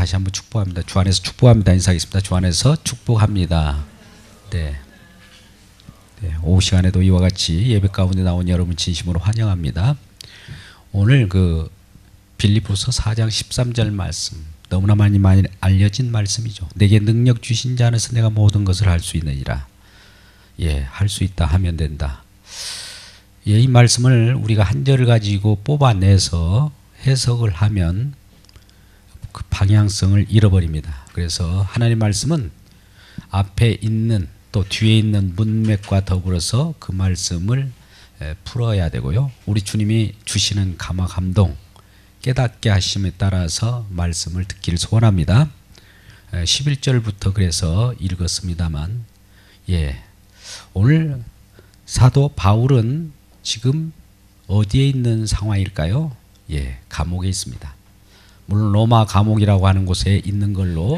다시 한번 축복합니다. 주 안에서 축복합니다. 인사하겠습니다. 주 안에서 축복합니다. 네. 네, 오후 시간에도 이와 같이 예배 가운데 나온 여러분 진심으로 환영합니다. 오늘 그 빌립보서 4장 13절 말씀, 너무나 많이 알려진 말씀이죠. 내게 능력 주신 자 안에서 내가 모든 것을 할 수 있느니라. 예, 할 수 있다 하면 된다. 예, 이 말씀을 우리가 한 절을 가지고 뽑아내서 해석을 하면 그 방향성을 잃어버립니다. 그래서 하나님 말씀은 앞에 있는 또 뒤에 있는 문맥과 더불어서 그 말씀을 풀어야 되고요. 우리 주님이 주시는 감화 감동, 깨닫게 하심에 따라서 말씀을 듣기를 소원합니다. 11절부터 그래서 읽었습니다만, 예, 오늘 사도 바울은 지금 어디에 있는 상황일까요? 예, 감옥에 있습니다. 물론 로마 감옥이라고 하는 곳에 있는 걸로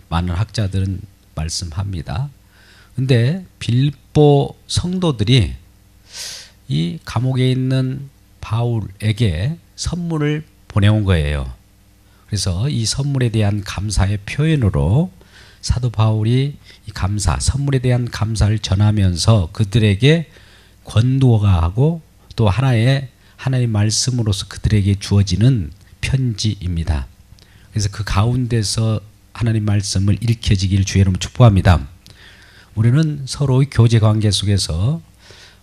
많은 학자들은 말씀합니다. 근데 빌립보 성도들이 이 감옥에 있는 바울에게 선물을 보내온 거예요. 그래서 이 선물에 대한 감사의 표현으로 사도 바울이 이 감사, 선물에 대한 감사를 전하면서 그들에게 권고하고 또 하나의 하나님의 말씀으로서 그들에게 주어지는 편지입니다. 그래서 그 가운데서 하나님 말씀을 읽혀지기를 주의 이름으로 축복합니다. 우리는 서로의 교제 관계 속에서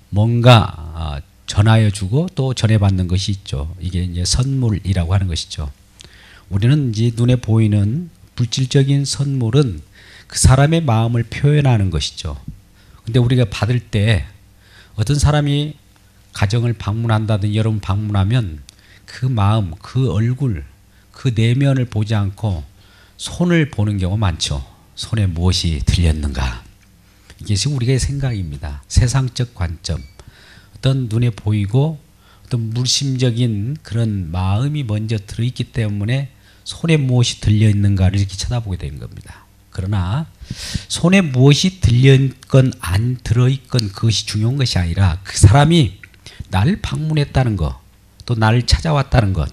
뭔가 전하여 주고 또 전해받는 것이 있죠. 이게 이제 선물이라고 하는 것이죠. 우리는 이제 눈에 보이는 물질적인 선물은 그 사람의 마음을 표현하는 것이죠. 근데 우리가 받을 때 어떤 사람이 가정을 방문한다든지 여러분 방문하면 그 마음, 그 얼굴, 그 내면을 보지 않고 손을 보는 경우가 많죠. 손에 무엇이 들렸는가. 이것이 우리의 생각입니다. 세상적 관점. 어떤 눈에 보이고 어떤 물심적인 그런 마음이 먼저 들어있기 때문에 손에 무엇이 들려있는가를 이렇게 쳐다보게 되는 겁니다. 그러나 손에 무엇이 들려있건 안 들어있건 그것이 중요한 것이 아니라 그 사람이 나를 방문했다는 것, 또 나를 찾아왔다는 것.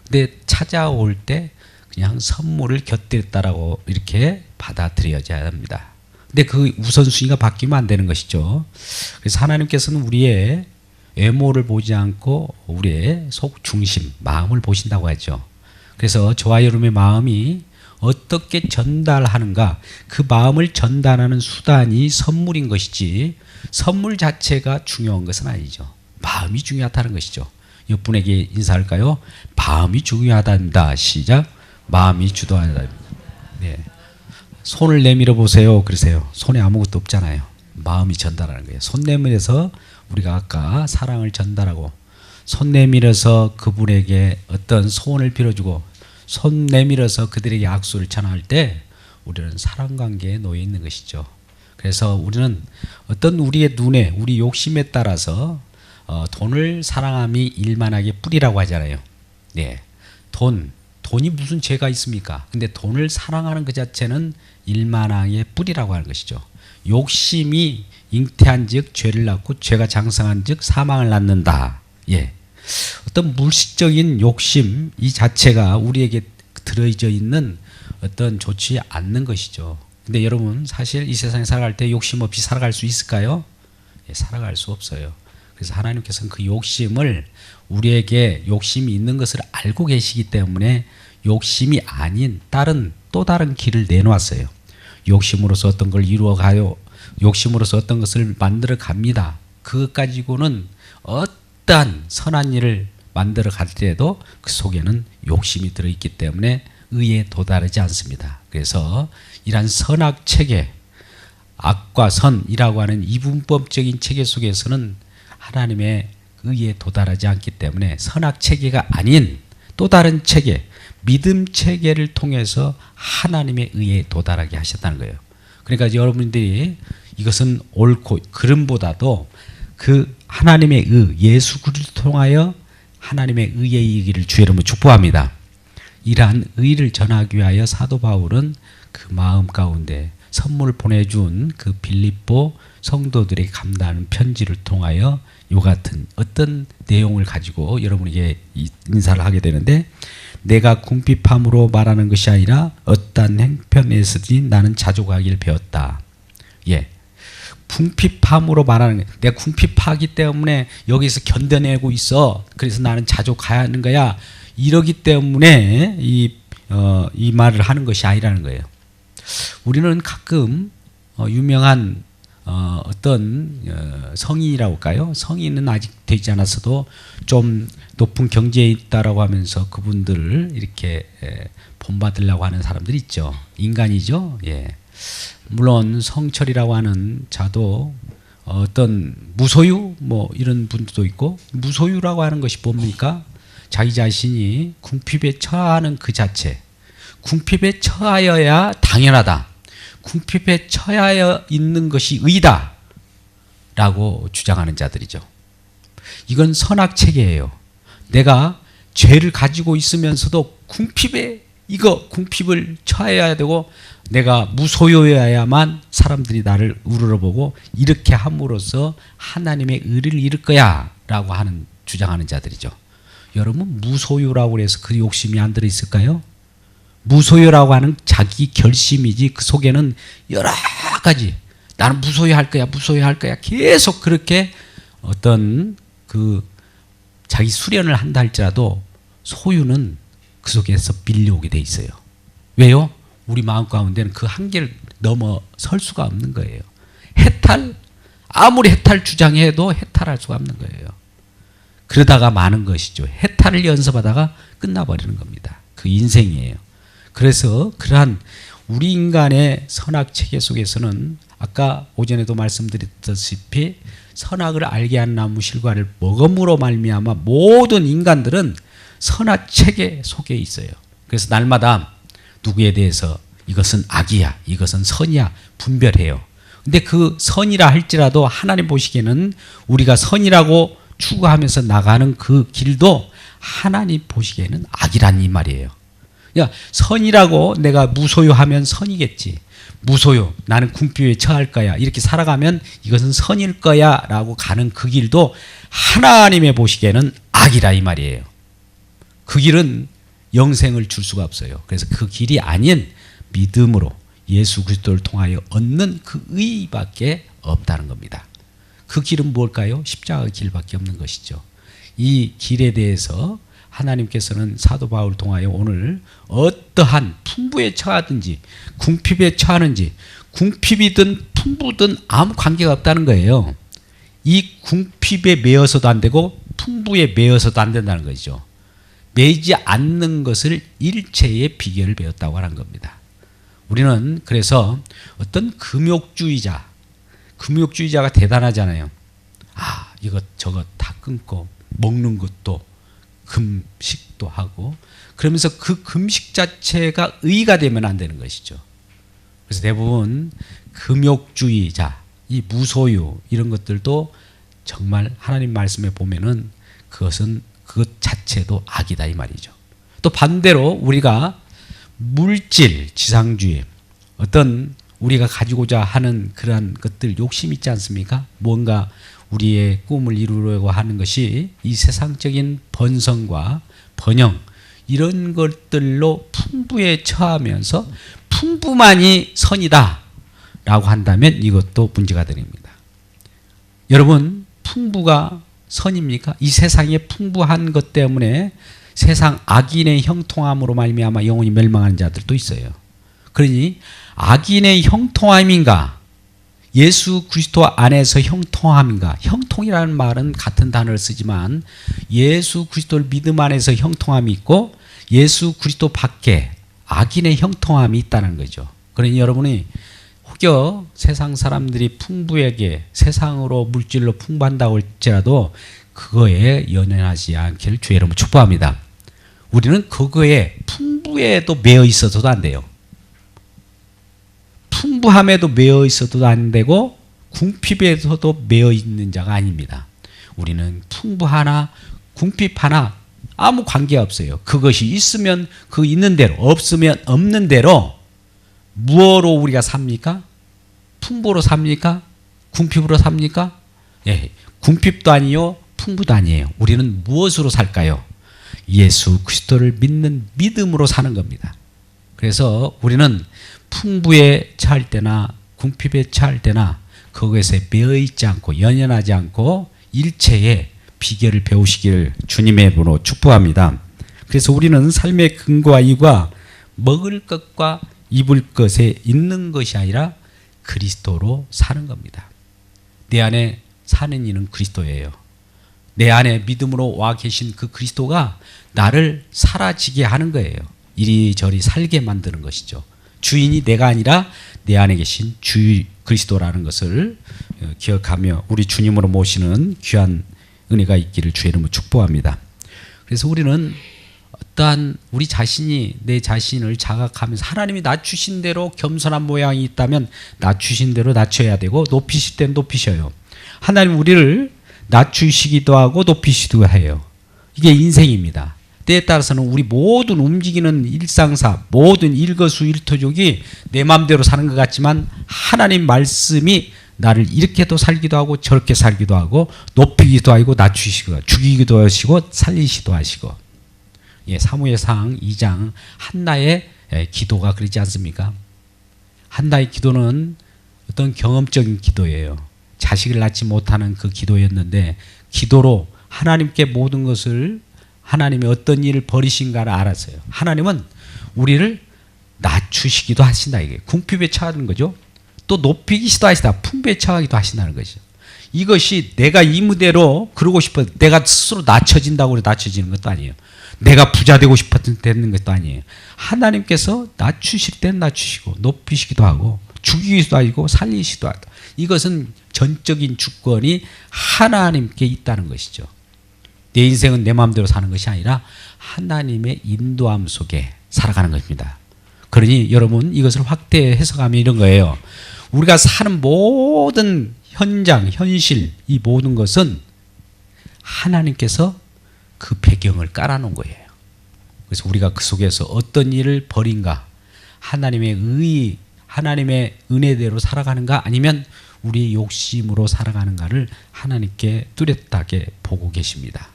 근데 찾아올 때 그냥 선물을 곁들였다라고 이렇게 받아들여져야 합니다. 근데 그 우선순위가 바뀌면 안 되는 것이죠. 그래서 하나님께서는 우리의 외모를 보지 않고 우리의 속 중심, 마음을 보신다고 하죠. 그래서 저와 여러분의 마음이 어떻게 전달하는가, 그 마음을 전달하는 수단이 선물인 것이지 선물 자체가 중요한 것은 아니죠. 마음이 중요하다는 것이죠. 옆분에게 인사할까요? 마음이 중요하단다. 시작. 마음이 주도하다. 네. 손을 내밀어 보세요. 그러세요. 손에 아무것도 없잖아요. 마음이 전달하는 거예요. 손 내밀어서 우리가 아까 사랑을 전달하고 손 내밀어서 그분에게 어떤 소원을 빌어주고 손 내밀어서 그들에게 악수를 전할 때 우리는 사랑 관계에 놓여 있는 것이죠. 그래서 우리는 어떤 우리의 눈에 우리 욕심에 따라서 돈을 사랑함이 일만하게 뿌리라고 하잖아요. 네, 돈이 무슨 죄가 있습니까? 근데 돈을 사랑하는 그 자체는 일만하게 뿌리라고 하는 것이죠. 욕심이 잉태한즉 죄를 낳고 죄가 장성한즉 사망을 낳는다. 예, 어떤 물질적인 욕심 이 자체가 우리에게 들어져 있는 어떤 좋지 않는 것이죠. 근데 여러분 사실 이 세상에 살아갈 때 욕심 없이 살아갈 수 있을까요? 예, 살아갈 수 없어요. 그래서 하나님께서는 그 욕심을 우리에게 욕심이 있는 것을 알고 계시기 때문에 욕심이 아닌 또 다른 길을 내놓았어요. 욕심으로서 어떤 걸 이루어가요. 욕심으로서 어떤 것을 만들어 갑니다. 그것 가지고는 어떠한 선한 일을 만들어 갈 때에도 그 속에는 욕심이 들어있기 때문에 의에 도달하지 않습니다. 그래서 이러한 선악 체계, 악과 선이라고 하는 이분법적인 체계 속에서는 하나님의 의에 도달하지 않기 때문에 선악 체계가 아닌 또 다른 체계, 믿음 체계를 통해서 하나님의 의에 도달하게 하셨다는 거예요. 그러니까 여러분들이 이것은 옳고 그름보다도 그 하나님의 의, 예수 그리스도를 통하여 하나님의 의에 이기를 주의 이름으로 축복합니다. 이러한 의를 전하기 위하여 사도 바울은 그 마음 가운데 선물을 보내준 그 빌립보 성도들에게 감당하는 편지를 통하여 요 같은 어떤 내용을 가지고 여러분에게 인사를 하게 되는데, 내가 궁핍함으로 말하는 것이 아니라 어떠한 행편에서든지 나는 자족하기를 배웠다. 예. 궁핍함으로 말하는 거야. 내가 궁핍하기 때문에 여기서 견뎌내고 있어. 그래서 나는 자족하는 거야. 이러기 때문에 이 말을 하는 것이 아니라는 거예요. 우리는 가끔 유명한 어떤 성인이라고 할까요? 성인은 아직 되지 않았어도 좀 높은 경지에 있다라고 하면서 그분들을 이렇게 본받으려고 하는 사람들이 있죠. 인간이죠. 예. 물론 성철이라고 하는 자도 어떤 무소유 뭐 이런 분도 있고, 무소유라고 하는 것이 뭡니까? 자기 자신이 궁핍에 처하는 그 자체, 궁핍에 처하여야 당연하다, 궁핍에 처하여 있는 것이 의다 라고 주장하는 자들이죠. 이건 선악체계예요. 내가 죄를 가지고 있으면서도 궁핍을 처해야 되고 내가 무소유여야만 사람들이 나를 우러러보고 이렇게 함으로써 하나님의 의를 이룰 거야 라고 하는 주장하는 자들이죠. 여러분, 무소유라고 해서 그 욕심이 안 들어있을까요? 무소유라고 하는 자기 결심이지 그 속에는 여러 가지 나는 무소유할 거야 계속 그렇게 어떤 그 자기 수련을 한다 할지라도 소유는 그 속에서 밀려오게 돼 있어요. 왜요? 우리 마음 가운데는 그 한계를 넘어설 수가 없는 거예요. 아무리 해탈 주장해도 해탈할 수가 없는 거예요. 그러다가 마는 것이죠. 해탈을 연습하다가 끝나버리는 겁니다. 그 인생이에요. 그래서 그러한 우리 인간의 선악체계 속에서는 아까 오전에도 말씀드렸다시피 선악을 알게 하는 나무 실과를 먹음으로 말미암아 모든 인간들은 선악체계 속에 있어요. 그래서 날마다 누구에 대해서 이것은 악이야, 이것은 선이야 분별해요. 근데 그 선이라 할지라도 하나님 보시기에는 우리가 선이라고 추구하면서 나가는 그 길도 하나님 보시기에는 악이란 이 말이에요. 그러니까 선이라고 내가 무소유하면 선이겠지. 무소유, 나는 궁핍에 처할 거야. 이렇게 살아가면 이것은 선일 거야 라고 가는 그 길도 하나님의 보시기에는 악이라 이 말이에요. 그 길은 영생을 줄 수가 없어요. 그래서 그 길이 아닌 믿음으로 예수 그리스도를 통하여 얻는 그 의밖에 없다는 겁니다. 그 길은 뭘까요? 십자가 길밖에 없는 것이죠. 이 길에 대해서 하나님께서는 사도 바울을 통하여 오늘 어떠한 풍부에 처하든지 궁핍에 처하는지 궁핍이든 풍부든 아무 관계가 없다는 거예요. 이 궁핍에 매여서도 안 되고 풍부에 매여서도 안 된다는 것이죠. 매이지 않는 것을 일체의 비결을 배웠다고 하는 겁니다. 우리는 그래서 어떤 금욕주의자가 대단하잖아요. 이것 저것 다 끊고 먹는 것도 금식도 하고 그러면서 그 금식 자체가 의가 되면 안 되는 것이죠. 그래서 대부분 금욕주의자, 이 무소유 이런 것들도 정말 하나님 말씀에 보면은 그것 자체도 악이다 이 말이죠. 또 반대로 우리가 물질, 지상주의, 어떤 우리가 가지고자 하는 그러한 것들 욕심 있지 않습니까? 뭔가 우리의 꿈을 이루려고 하는 것이 이 세상적인 번성과 번영 이런 것들로 풍부에 처하면서 풍부만이 선이다 라고 한다면 이것도 문제가 됩니다. 여러분, 풍부가 선입니까? 이 세상에 풍부한 것 때문에 세상 악인의 형통함으로 말미암아 영혼이 멸망하는 자들도 있어요. 그러니 악인의 형통함인가? 예수 그리스도 안에서 형통함인가? 형통이라는 말은 같은 단어를 쓰지만 예수 그리스도를 믿음 안에서 형통함이 있고 예수 그리스도 밖에 악인의 형통함이 있다는 거죠. 그러니 여러분이 혹여 세상 사람들이 풍부하게 세상으로 물질로 풍부한다고 할지라도 그거에 연연하지 않기를 주의 이름으로 축복합니다. 우리는 그거에 풍부에도 매여 있어서도 안 돼요. 풍부함에도 매여 있어도 안 되고 궁핍에서도 매여 있는 자가 아닙니다. 우리는 풍부하나 궁핍하나 아무 관계가 없어요. 그것이 있으면 그 있는 대로, 없으면 없는 대로 무엇으로 우리가 삽니까? 풍부로 삽니까? 궁핍으로 삽니까? 예, 궁핍도 아니요, 풍부도 아니에요. 우리는 무엇으로 살까요? 예수 그리스도를 믿는 믿음으로 사는 겁니다. 그래서 우리는 풍부에 처할 때나 궁핍에 처할 때나 그것에 매여있지 않고 연연하지 않고 일체의 비결을 배우시기를 주님의 이름으로 축복합니다. 그래서 우리는 삶의 근거와 이유가 먹을 것과 입을 것에 있는 것이 아니라 그리스도로 사는 겁니다. 내 안에 사는 이는 그리스도예요. 내 안에 믿음으로 와 계신 그 그리스도가 나를 사라지게 하는 거예요. 이리저리 살게 만드는 것이죠. 주인이 내가 아니라 내 안에 계신 주 그리스도라는 것을 기억하며 우리 주님으로 모시는 귀한 은혜가 있기를 주의 이름으로 축복합니다. 그래서 우리는 어떠한 우리 자신이 내 자신을 자각하면서 하나님이 낮추신 대로 겸손한 모양이 있다면 낮추신 대로 낮춰야 되고 높이실 때는 높이셔요. 하나님 우리를 낮추시기도 하고 높이시기도 해요. 이게 인생입니다. 때에 따라서는 우리 모든 움직이는 일상사 모든 일거수일투족이 내 마음대로 사는 것 같지만 하나님 말씀이 나를 이렇게도 살기도 하고 저렇게 살기도 하고 높이기도 하고 낮추시고 죽이기도 하시고 살리시기도 하시고 사무엘상 2장 한나의 기도가 그러지 않습니까? 한나의 기도는 어떤 경험적인 기도예요. 자식을 낳지 못하는 그 기도였는데 기도로 하나님께 모든 것을 하나님이 어떤 일을 벌이신가를 알았어요. 하나님은 우리를 낮추시기도 하신다. 이게 궁핍에 처하는 거죠. 또 높이기도 하시다. 풍부에 처하기도 하신다는 거죠. 이것이 내가 이 무대로 그러고 싶어 내가 스스로 낮춰진다고 해서 낮춰지는 것도 아니에요. 내가 부자 되고 싶어서 되는 것도 아니에요. 하나님께서 낮추실 때는 낮추시고 높이시기도 하고 죽이기도 하고 살리시기도 하고 이것은 전적인 주권이 하나님께 있다는 것이죠. 내 인생은 내 마음대로 사는 것이 아니라 하나님의 인도함 속에 살아가는 것입니다. 그러니 여러분 이것을 확대 해석하면 이런 거예요. 우리가 사는 모든 현장, 현실 이 모든 것은 하나님께서 그 배경을 깔아놓은 거예요. 그래서 우리가 그 속에서 어떤 일을 벌인가 하나님의 하나님의 은혜대로 살아가는가 아니면 우리의 욕심으로 살아가는가를 하나님께 뚜렷하게 보고 계십니다.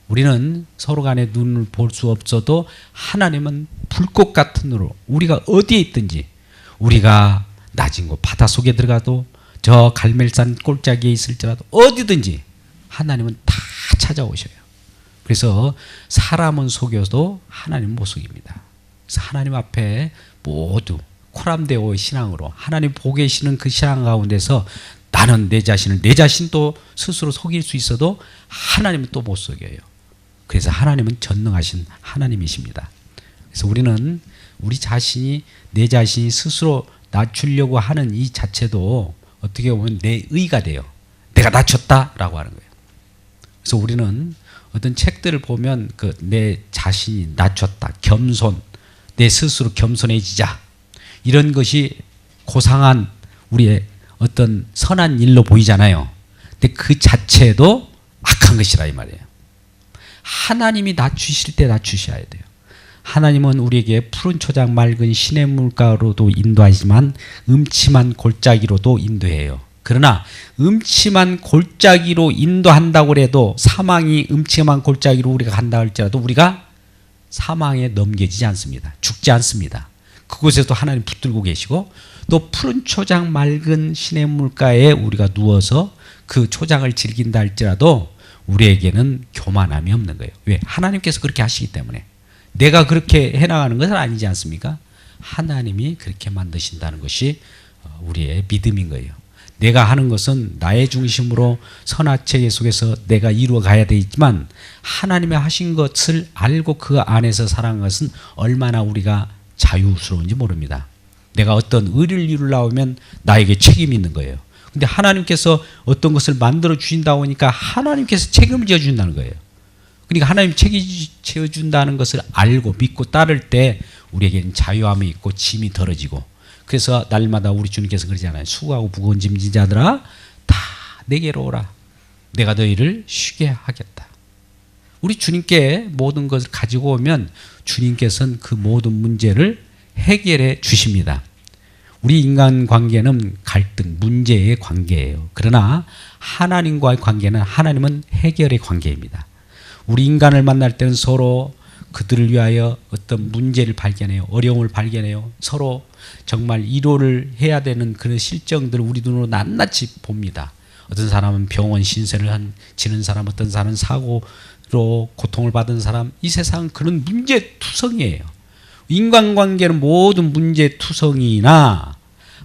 우리는 서로 간에 눈을 볼 수 없어도 하나님은 불꽃 같은 눈으로 우리가 어디에 있든지 우리가 낮은 곳 바닷속에 들어가도 저 갈멜산 골짜기에 있을지라도 어디든지 하나님은 다 찾아오셔요. 그래서 사람은 속여도 하나님은 못 속입니다. 그래서 하나님 앞에 모두 코람데오의 신앙으로 하나님 보고 계시는 그 신앙 가운데서 나는 내 자신도 스스로 속일 수 있어도 하나님은 또 못 속여요. 그래서 하나님은 전능하신 하나님이십니다. 그래서 우리는 우리 자신이 내 자신이 스스로 낮추려고 하는 이 자체도 어떻게 보면 내 의가 돼요. 내가 낮췄다라고 하는 거예요. 그래서 우리는 어떤 책들을 보면 내 자신이 낮췄다, 겸손, 내 스스로 겸손해지자 이런 것이 고상한 우리의 어떤 선한 일로 보이잖아요. 근데 그 자체도 악한 것이라 이 말이에요. 하나님이 낮추실 때 낮추셔야 돼요. 하나님은 우리에게 푸른 초장 맑은 시냇물가로도 인도하지만 음침한 골짜기로도 인도해요. 그러나 음침한 골짜기로 인도한다고 해도 사망이 음침한 골짜기로 우리가 간다 할지라도 우리가 사망에 넘겨지지 않습니다. 죽지 않습니다. 그곳에도 하나님 붙들고 계시고 또 푸른 초장 맑은 시냇물가에 우리가 누워서 그 초장을 즐긴다 할지라도 우리에게는 교만함이 없는 거예요. 왜? 하나님께서 그렇게 하시기 때문에. 내가 그렇게 해나가는 것은 아니지 않습니까? 하나님이 그렇게 만드신다는 것이 우리의 믿음인 거예요. 내가 하는 것은 나의 중심으로 선악체계 속에서 내가 이루어가야 되지만 하나님의 하신 것을 알고 그 안에서 살아가는 것은 얼마나 우리가 자유스러운지 모릅니다. 내가 어떤 의를 이루려고 하면 나에게 책임이 있는 거예요. 근데 하나님께서 어떤 것을 만들어 주신다고 하니까 하나님께서 책임을 져준다는 거예요. 그러니까 하나님 책임져준다는 것을 알고 믿고 따를 때 우리에게는 자유함이 있고 짐이 덜어지고 그래서 날마다 우리 주님께서 그러잖아요. 수고하고 무거운 짐진 자들아 다 내게로 오라. 내가 너희를 쉬게 하겠다. 우리 주님께 모든 것을 가지고 오면 주님께서는 그 모든 문제를 해결해 주십니다. 우리 인간관계는 갈등, 문제의 관계예요. 그러나 하나님과의 관계는 하나님은 해결의 관계입니다. 우리 인간을 만날 때는 서로 그들을 위하여 어떤 문제를 발견해요. 어려움을 발견해요. 서로 정말 위로를 해야 되는 그런 실정들을 우리 눈으로 낱낱이 봅니다. 어떤 사람은 병원 신세를 지는 사람, 어떤 사람은 사고로 고통을 받은 사람. 이 세상은 그런 문제투성이에요. 인간관계는 모든 문제투성이나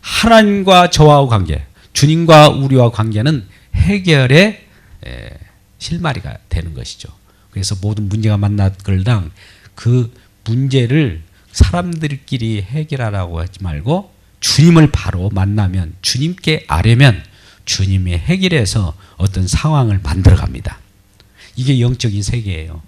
하나님과 저와의 관계, 주님과 우리와 관계는 해결의 실마리가 되는 것이죠. 그래서 모든 문제가 만났걸랑 그 문제를 사람들끼리 해결하라고 하지 말고 주님을 바로 만나면, 주님께 아뢰면 주님이 해결해서 어떤 상황을 만들어갑니다. 이게 영적인 세계예요.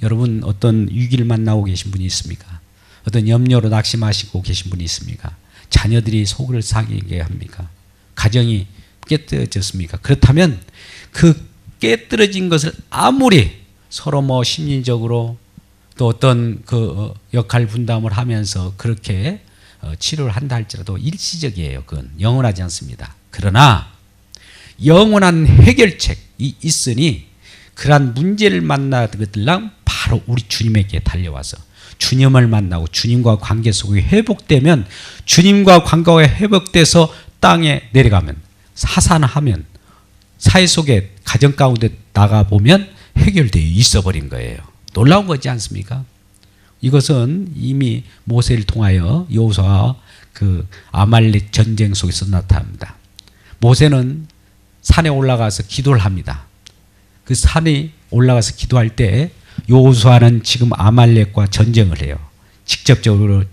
여러분 어떤 위기를 만나고 계신 분이 있습니까? 어떤 염려로 낙심하시고 계신 분이 있습니까? 자녀들이 속을 상하게 합니까? 가정이 깨뜨려졌습니까? 그렇다면 그 깨뜨려진 것을 아무리 서로 뭐 심리적으로 또 어떤 그 역할 분담을 하면서 그렇게 치료를 한다 할지라도 일시적이에요. 그건 영원하지 않습니다. 그러나 영원한 해결책이 있으니 그러한 문제를 만나들랑 바로 우리 주님에게 달려와서 주님을 만나고 주님과 관계 속에 회복되면, 주님과 관계가 회복돼서 땅에 내려가면, 사산하면, 사회 속에 가정 가운데 나가보면 해결되어 있어버린 거예요. 놀라운 거지 않습니까? 이것은 이미 모세를 통하여 여호수아와 그 아말렉 전쟁 속에서 나타납니다. 모세는 산에 올라가서 기도를 합니다. 그 산에 올라가서 기도할 때 여호수아는 지금 아말렉과 전쟁을 해요. 직접적으로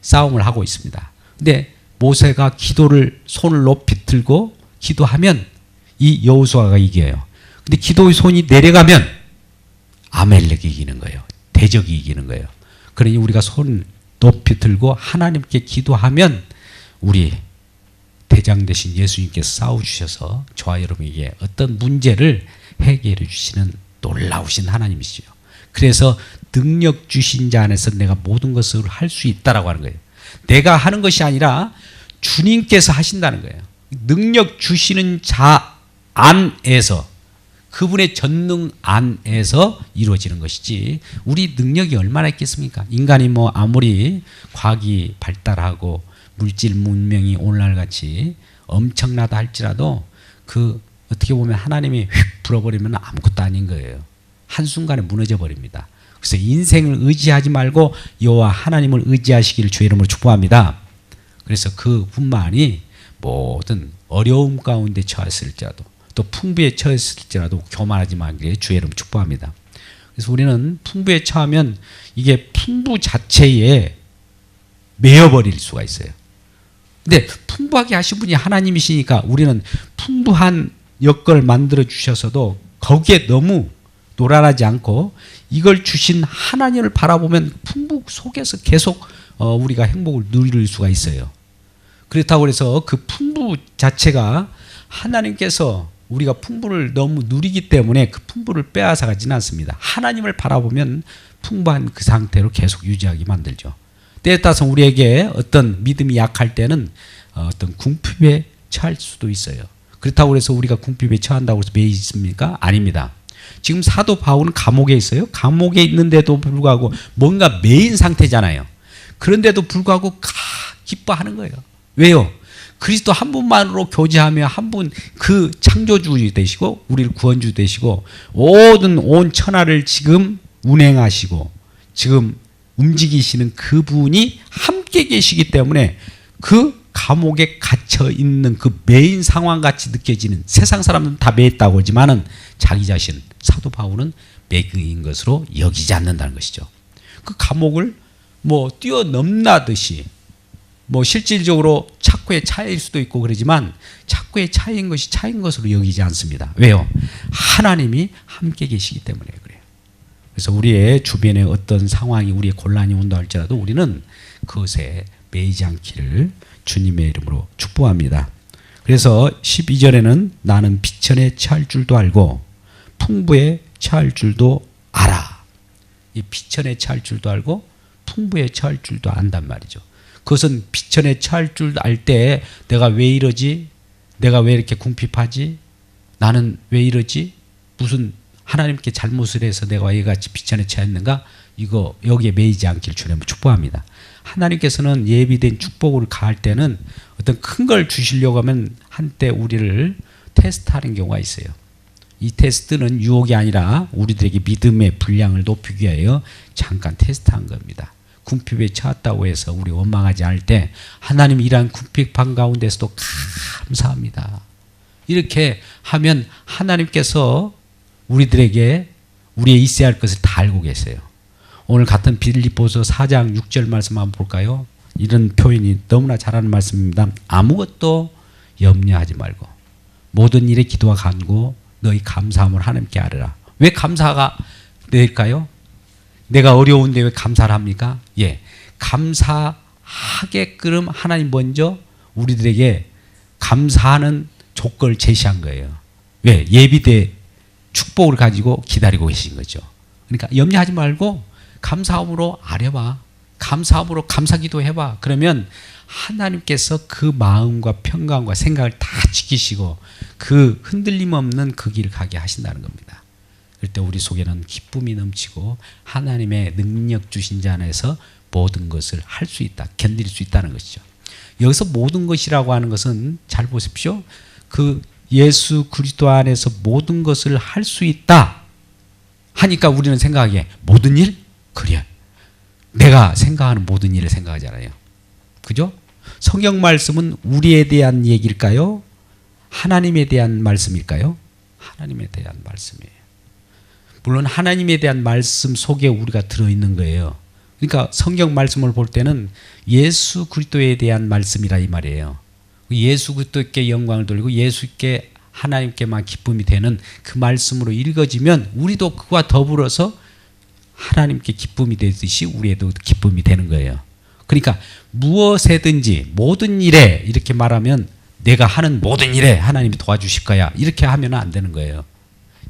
싸움을 하고 있습니다. 근데 모세가 기도를 손을 높이 들고 기도하면 이 여호수아가 이겨요. 근데 기도의 손이 내려가면 아말렉이 이기는 거예요. 대적이 이기는 거예요. 그러니 우리가 손 높이 들고 하나님께 기도하면 우리 대장 되신 예수님께서 싸워주셔서 저와 여러분에게 어떤 문제를 해결해 주시는 놀라우신 하나님이시죠. 그래서 능력 주신 자 안에서 내가 모든 것을 할 수 있다라고 하는 거예요. 내가 하는 것이 아니라 주님께서 하신다는 거예요. 능력 주시는 자 안에서, 그분의 전능 안에서 이루어지는 것이지 우리 능력이 얼마나 있겠습니까? 인간이 뭐 아무리 과학이 발달하고 물질 문명이 오늘날같이 엄청나다 할지라도 그 어떻게 보면 하나님이 휙 불어버리면 아무것도 아닌 거예요. 한순간에 무너져 버립니다. 그래서 인생을 의지하지 말고 여호와 하나님을 의지하시기를 주의 이름으로 축복합니다. 그래서 그분만이 모든 어려움 가운데 처했을지라도 또 풍부에 처했을지라도 교만하지 말기를 주의 이름으로 축복합니다. 그래서 우리는 풍부에 처하면 이게 풍부 자체에 매여버릴 수가 있어요. 근데 풍부하게 하신 분이 하나님이시니까 우리는 풍부한 여건을 만들어 주셔서도 거기에 너무 노란하지 않고 이걸 주신 하나님을 바라보면 풍부 속에서 계속 우리가 행복을 누릴 수가 있어요. 그렇다고 해서 그 풍부 자체가 하나님께서 우리가 풍부를 너무 누리기 때문에 그 풍부를 빼앗아 가지는 않습니다. 하나님을 바라보면 풍부한 그 상태로 계속 유지하게 만들죠. 때에 따라서 우리에게 어떤 믿음이 약할 때는 어떤 궁핍에 처할 수도 있어요. 그렇다고 해서 우리가 궁핍에 처한다고 해서 매일 있습니까? 아닙니다. 지금 사도 바울은 감옥에 있어요. 감옥에 있는데도 불구하고 뭔가 매인 상태잖아요. 그런데도 불구하고 기뻐하는 거예요. 왜요? 그리스도 한 분만으로 교제하며 한 분 그 창조주 되시고 우리를 구원주 되시고 모든 온 천하를 지금 운행하시고 지금 움직이시는 그분이 함께 계시기 때문에 그 감옥에 갇혀 있는 그 매인 상황 같이 느껴지는, 세상 사람들은 다 매였다고 하지만은 자기 자신 사도 바울은 매인 것으로 여기지 않는다는 것이죠. 그 감옥을 뭐 뛰어넘나듯이 뭐 실질적으로 착고에 차일 수도 있고 그러지만 착고에 차인 것이 차인 것으로 여기지 않습니다. 왜요? 하나님이 함께 계시기 때문에 그래요. 그래서 우리의 주변에 어떤 상황이 우리의 곤란이 온다 할지라도 우리는 그것에 매이지 않기를 주님의 이름으로 축복합니다. 그래서 12절에는 나는 비천에 처할 줄도 알고 풍부에 처할 줄도 알아. 이 비천에 처할 줄도 알고 풍부에 처할 줄도 안단 말이죠. 그것은 비천에 처할 줄 알 때 내가 왜 이러지? 내가 왜 이렇게 궁핍하지? 나는 왜 이러지? 무슨 하나님께 잘못을 해서 내가 이같이 비천에 처했는가? 이거 여기에 매이지 않길 주님 축복합니다. 하나님께서는 예비된 축복을 가할 때는 어떤 큰 걸 주시려고 하면 한때 우리를 테스트하는 경우가 있어요. 이 테스트는 유혹이 아니라 우리들에게 믿음의 분량을 높이기 위하여 잠깐 테스트한 겁니다. 궁핍에 처했다고 해서 우리 원망하지 않을 때 하나님 이러한 궁핍한 가운데서도 감사합니다. 이렇게 하면 하나님께서 우리들에게 우리의 있어야 할 것을 다 알고 계세요. 오늘 같은 빌립보서 4장 6절 말씀 한번 볼까요? 이런 표현이 너무나 잘하는 말씀입니다. 아무것도 염려하지 말고 모든 일에 기도와 간구 너희 감사함을 하나님께 아뢰라. 왜 감사가 될까요? 내가 어려운데 왜 감사를 합니까? 예, 감사하게끔 하나님 먼저 우리들에게 감사하는 조건을 제시한 거예요. 왜? 예비대 축복을 가지고 기다리고 계신 거죠. 그러니까 염려하지 말고 감사함으로 아뢰봐. 감사함으로 감사기도 해봐. 그러면 하나님께서 그 마음과 평강과 생각을 다 지키시고 그 흔들림 없는 그 길을 가게 하신다는 겁니다. 그럴 때 우리 속에는 기쁨이 넘치고 하나님의 능력 주신 자 안에서 모든 것을 할 수 있다. 견딜 수 있다는 것이죠. 여기서 모든 것이라고 하는 것은 잘 보십시오. 그 예수 그리스도 안에서 모든 것을 할 수 있다 하니까 우리는 생각하기에 모든 일? 그래. 내가 생각하는 모든 일을 생각하잖아요. 그죠? 성경 말씀은 우리에 대한 얘기일까요? 하나님에 대한 말씀일까요? 하나님에 대한 말씀이에요. 물론 하나님에 대한 말씀 속에 우리가 들어있는 거예요. 그러니까 성경 말씀을 볼 때는 예수 그리스도에 대한 말씀이라 이 말이에요. 예수 그리스도께 영광을 돌리고 예수께 하나님께만 기쁨이 되는 그 말씀으로 읽어지면 우리도 그와 더불어서 하나님께 기쁨이 되듯이 우리에도 기쁨이 되는 거예요. 그러니까 무엇에든지 모든 일에 이렇게 말하면 내가 하는 모든 일에 하나님이 도와주실 거야 이렇게 하면 안 되는 거예요.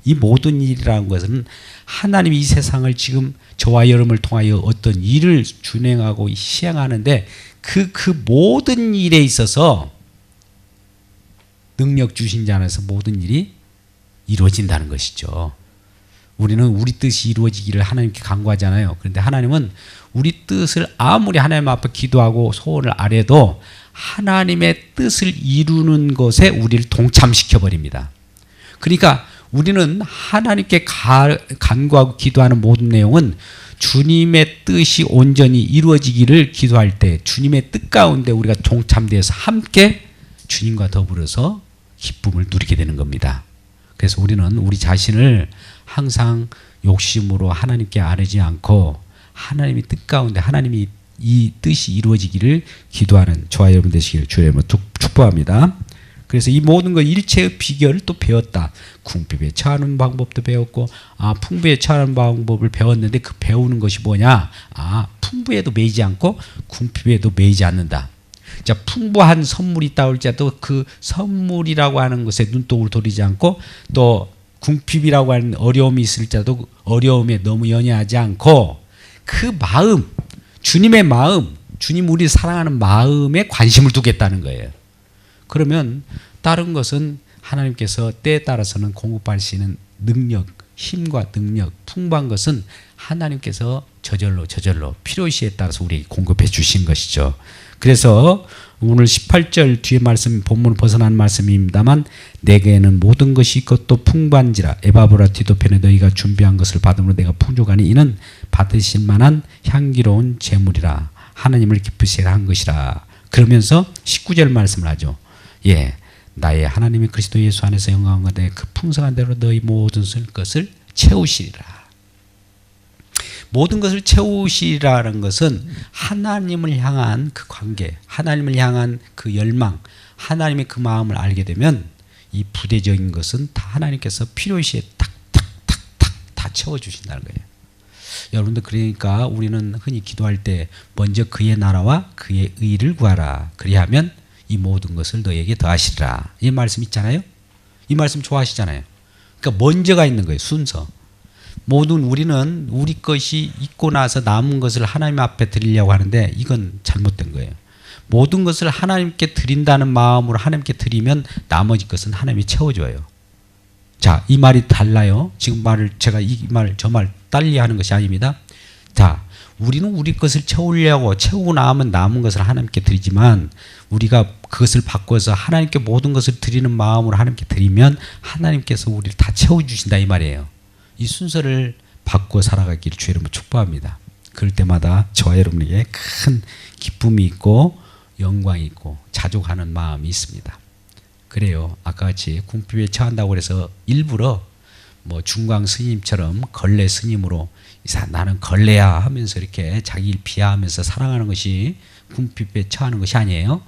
이 모든 일이라는 것은 하나님이 이 세상을 지금 저와 여러분을 통하여 어떤 일을 준행하고 시행하는데 그 모든 일에 있어서 능력 주신 자 안에서 모든 일이 이루어진다는 것이죠. 우리는 우리 뜻이 이루어지기를 하나님께 간구하잖아요. 그런데 하나님은 우리 뜻을 아무리 하나님 앞에 기도하고 소원을 아뢰도 하나님의 뜻을 이루는 것에 우리를 동참시켜 버립니다. 그러니까 우리는 하나님께 간구하고 기도하는 모든 내용은 주님의 뜻이 온전히 이루어지기를 기도할 때 주님의 뜻 가운데 우리가 동참되어서 함께 주님과 더불어서 기쁨을 누리게 되는 겁니다. 그래서 우리는 우리 자신을 항상 욕심으로 하나님께 아뢰지 않고 하나님의 뜻 가운데 하나님이 이 뜻이 이루어지기를 기도하는 저와 여러분 되시기를 주의 이름으로 축복합니다. 그래서 이 모든 것 일체의 비결을 또 배웠다. 궁핍에 처하는 방법도 배웠고 풍부에 처하는 방법을 배웠는데 그 배우는 것이 뭐냐? 풍부에도 매이지 않고 궁핍에도 매이지 않는다. 자, 풍부한 선물이 있다 할지라도 그 선물이라고 하는 것에 눈독을 돌리지 않고 또 궁핍이라고 하는 어려움이 있을지라도 어려움에 너무 연연하지 않고 그 마음, 주님의 마음, 주님 우리 사랑하는 마음에 관심을 두겠다는 거예요. 그러면 다른 것은 하나님께서 때에 따라서는 공급하시는 능력, 힘과 능력, 풍부한 것은 하나님께서 저절로 필요시에 따라서 우리에게 공급해 주신 것이죠. 그래서 오늘 18절 뒤에 말씀 본문 벗어난 말씀입니다만 내게는 모든 것이 있고 또 풍부한지라 에바브라 디도편에 너희가 준비한 것을 받음으로 내가 풍족하니 이는 받으실 만한 향기로운 제물이라 하나님을 기쁘시게 한 것이라. 그러면서 19절 말씀을 하죠. 예, 나의 하나님의 그리스도 예수 안에서 영광과 내 그 풍성한 대로 너희 모든 것을 채우시리라. 모든 것을 채우시라는 것은 하나님을 향한 그 관계, 하나님을 향한 그 열망, 하나님의 그 마음을 알게 되면 이 부대적인 것은 다 하나님께서 필요시에 탁탁탁탁 다 채워주신다는 거예요. 여러분들 그러니까 우리는 흔히 기도할 때 먼저 그의 나라와 그의 의를 구하라. 그리하면 이 모든 것을 너에게 더하시리라. 이 말씀 있잖아요. 이 말씀 좋아하시잖아요. 그러니까 먼저가 있는 거예요. 순서. 모든 우리는 우리 것이 있고 나서 남은 것을 하나님 앞에 드리려고 하는데 이건 잘못된 거예요. 모든 것을 하나님께 드린다는 마음으로 하나님께 드리면 나머지 것은 하나님이 채워줘요. 자, 이 말이 달라요. 지금 제가 이 말, 저 말 딸리 하는 것이 아닙니다. 자, 우리는 우리 것을 채우려고 채우고 나면 남은 것을 하나님께 드리지만 우리가 그것을 바꿔서 하나님께 모든 것을 드리는 마음으로 하나님께 드리면 하나님께서 우리를 다 채워주신다 이 말이에요. 이 순서를 바꿔 살아가기를 주의 이름으로 축복합니다. 그럴 때마다 저와 여러분에게 큰 기쁨이 있고 영광이 있고 자족하는 마음이 있습니다. 그래요. 아까 같이 궁핍에 처한다고 해서 일부러 뭐 중광 스님처럼 걸레 스님으로 나는 걸레야 하면서 이렇게 자기를 비하하면서 살아가는 것이 궁핍에 처하는 것이 아니에요.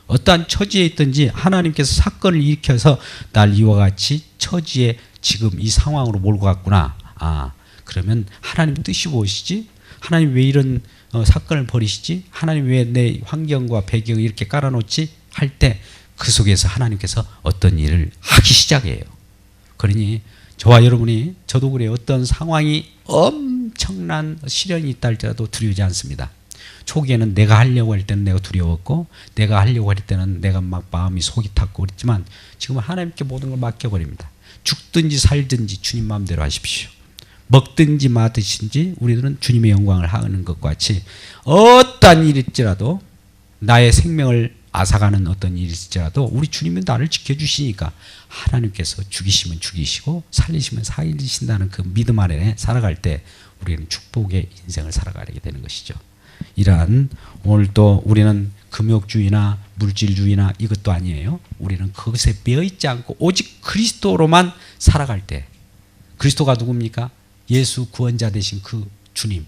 어떠한 처지에 있든지 하나님께서 사건을 일으켜서 날 이와 같이 처지에 지금 이 상황으로 몰고 갔구나. 아, 그러면 하나님 뜻이 무엇이지? 하나님 왜 이런 사건을 벌이시지? 하나님 왜 내 환경과 배경을 이렇게 깔아놓지? 할 때 그 속에서 하나님께서 어떤 일을 하기 시작해요. 그러니 저와 여러분이, 저도 그래요. 어떤 상황이 엄청난 시련이 있다 할지라도 두려우지 않습니다. 초기에는 내가 하려고 할 때는 내가 두려웠고, 내가 하려고 할 때는 내가 막 마음이 속이 탔고 그랬지만 지금은 하나님께 모든 걸 맡겨버립니다. 죽든지 살든지 주님 마음대로 하십시오. 먹든지 마든지 우리들은 주님의 영광을 하는 것과 같이 어떠한 일일지라도, 나의 생명을 앗아가는 어떤 일일지라도 우리 주님은 나를 지켜주시니까 하나님께서 죽이시면 죽이시고 살리시면 살리신다는 그 믿음 안에 살아갈 때 우리는 축복의 인생을 살아가게 되는 것이죠. 이러한, 오늘 또 우리는 금욕주의나 물질주의나 이것도 아니에요. 우리는 그것에 매여있지 않고 오직 그리스도로만 살아갈 때, 그리스도가 누굽니까? 예수 구원자 되신 그 주님,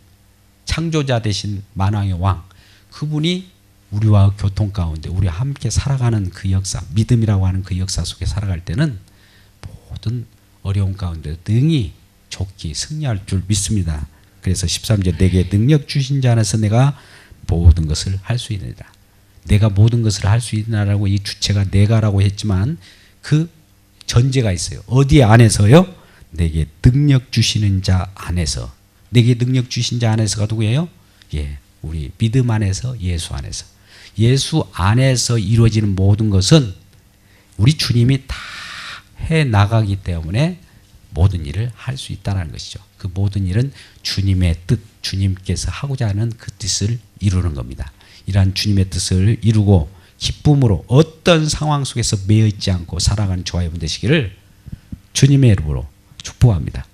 창조자 되신 만왕의 왕, 그분이 우리와 교통 가운데 우리와 함께 살아가는 그 역사, 믿음이라고 하는 그 역사 속에 살아갈 때는 모든 어려움 가운데 능히 좋게 승리할 줄 믿습니다. 그래서 13절, 내게 능력 주신 자 안에서 내가 모든 것을 할 수 있느니라. 내가 모든 것을 할 수 있느라고, 이 주체가 내가라고 했지만 그 전제가 있어요. 어디 안에서요? 내게 능력 주시는 자 안에서. 내게 능력 주신 자 안에서가 누구예요? 예, 우리 믿음 안에서, 예수 안에서. 예수 안에서 이루어지는 모든 것은 우리 주님이 다 해나가기 때문에 모든 일을 할 수 있다는 것이죠. 그 모든 일은 주님의 뜻, 주님께서 하고자 하는 그 뜻을 이루는 겁니다. 이러한 주님의 뜻을 이루고 기쁨으로 어떤 상황 속에서 매여 있지 않고 살아가는 저와 여러분 되시기를 주님의 이름으로 축복합니다.